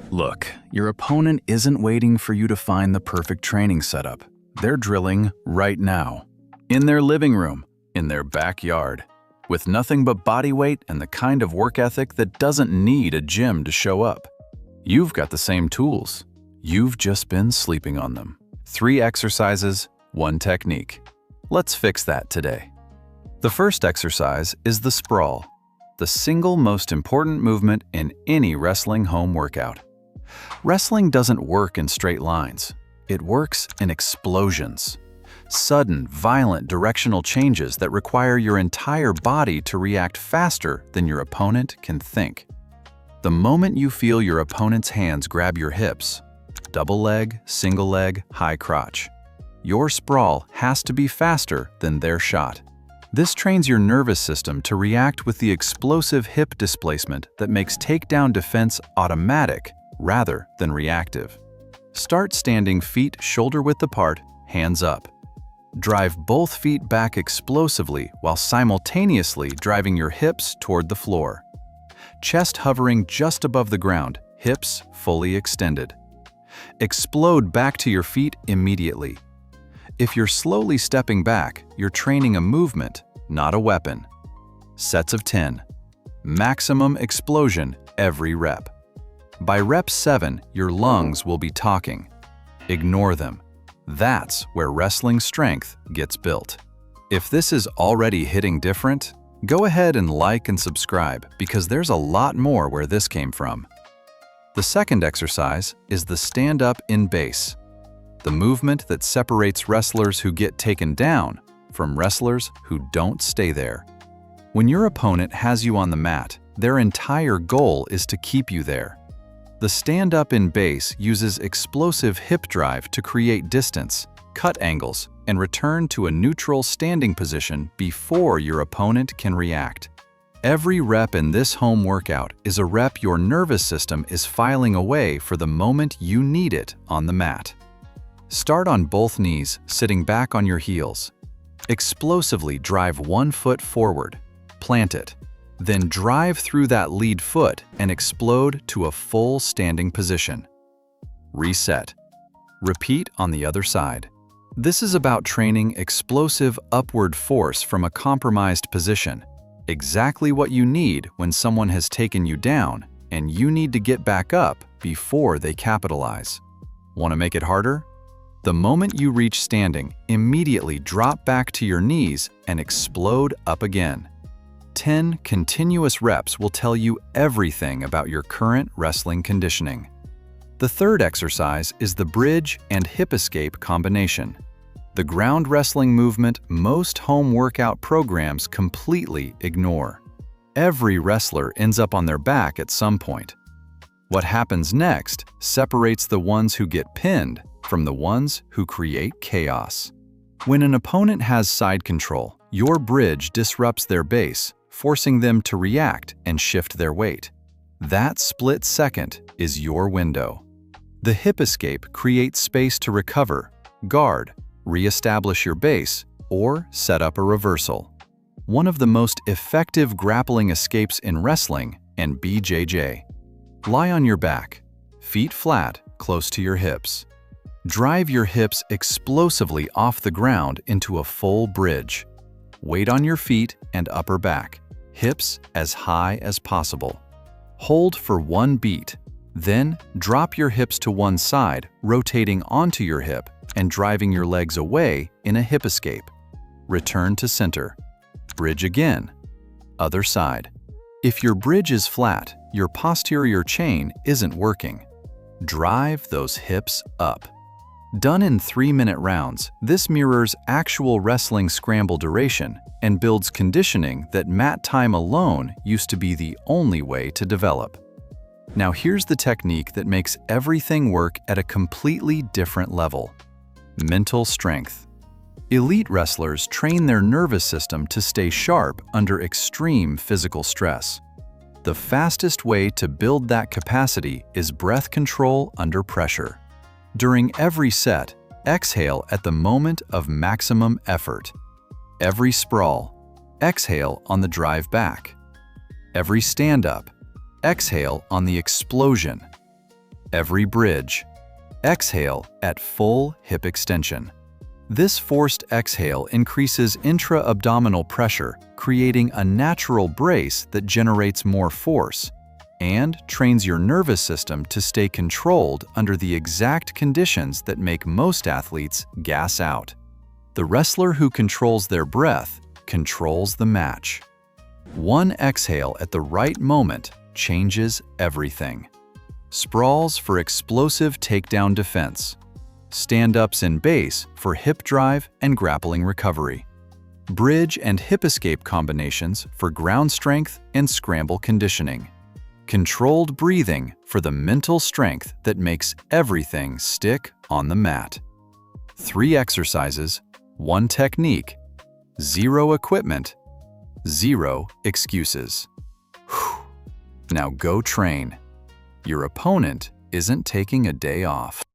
Look, your opponent isn't waiting for you to find the perfect training setup. They're drilling right now. In their living room, in their backyard, with nothing but body weight and the kind of work ethic that doesn't need a gym to show up. You've got the same tools. You've just been sleeping on them. 3 exercises, 1 technique. Let's fix that today. The first exercise is the sprawl, the single most important movement in any wrestling home workout. Wrestling doesn't work in straight lines. It works in explosions. Sudden, violent directional changes that require your entire body to react faster than your opponent can think. The moment you feel your opponent's hands grab your hips, double leg, single leg, high crotch, your sprawl has to be faster than their shot. This trains your nervous system to react with the explosive hip displacement that makes takedown defense automatic rather than reactive. Start standing feet shoulder-width apart, hands up. Drive both feet back explosively while simultaneously driving your hips toward the floor. Chest hovering just above the ground, hips fully extended. Explode back to your feet immediately. If you're slowly stepping back, you're training a movement, not a weapon. Sets of 10. Maximum explosion every rep. By rep 7, your lungs will be talking. Ignore them. That's where wrestling strength gets built. If this is already hitting different, go ahead and like and subscribe because there's a lot more where this came from. The second exercise is the stand-up in base, the movement that separates wrestlers who get taken down from wrestlers who don't stay there. When your opponent has you on the mat, their entire goal is to keep you there. The stand-up in base uses explosive hip drive to create distance, cut angles, and return to a neutral standing position before your opponent can react. Every rep in this home workout is a rep your nervous system is filing away for the moment you need it on the mat. Start on both knees, sitting back on your heels. Explosively drive one foot forward, plant it. Then drive through that lead foot and explode to a full standing position. Reset. Repeat on the other side. This is about training explosive upward force from a compromised position, exactly what you need when someone has taken you down and you need to get back up before they capitalize. Want to make it harder? The moment you reach standing, immediately drop back to your knees and explode up again. 10 continuous reps will tell you everything about your current wrestling conditioning. The third exercise is the bridge and hip escape combination, the ground wrestling movement most home workout programs completely ignore. Every wrestler ends up on their back at some point. What happens next separates the ones who get pinned from the ones who create chaos. When an opponent has side control, your bridge disrupts their base, forcing them to react and shift their weight. That split second is your window. The hip escape creates space to recover, guard, re-establish your base, or set up a reversal. One of the most effective grappling escapes in wrestling and BJJ. Lie on your back, feet flat, close to your hips. Drive your hips explosively off the ground into a full bridge. Weight on your feet and upper back. Hips as high as possible. Hold for 1 beat. Then drop your hips to one side, rotating onto your hip and driving your legs away in a hip escape. Return to center. Bridge again. Other side. If your bridge is flat, your posterior chain isn't working. Drive those hips up. Done in 3-minute rounds, this mirrors actual wrestling scramble duration and builds conditioning that mat time alone used to be the only way to develop. Now here's the technique that makes everything work at a completely different level. Mental strength. Elite wrestlers train their nervous system to stay sharp under extreme physical stress. The fastest way to build that capacity is breath control under pressure. During every set, exhale at the moment of maximum effort. Every sprawl, exhale on the drive back. Every stand-up, exhale on the explosion. every bridge. Exhale at full hip extension. This forced exhale increases intra-abdominal pressure, creating a natural brace that generates more force and trains your nervous system to stay controlled under the exact conditions that make most athletes gas out. The wrestler who controls their breath controls the match. One exhale at the right moment changes everything. Sprawls for explosive takedown defense. Stand-ups in base for hip drive and grappling recovery. Bridge and hip escape combinations for ground strength and scramble conditioning. Controlled breathing for the mental strength that makes everything stick on the mat. 3 exercises, 1 technique, 0 equipment, 0 excuses. Whew. Now go train. Your opponent isn't taking a day off.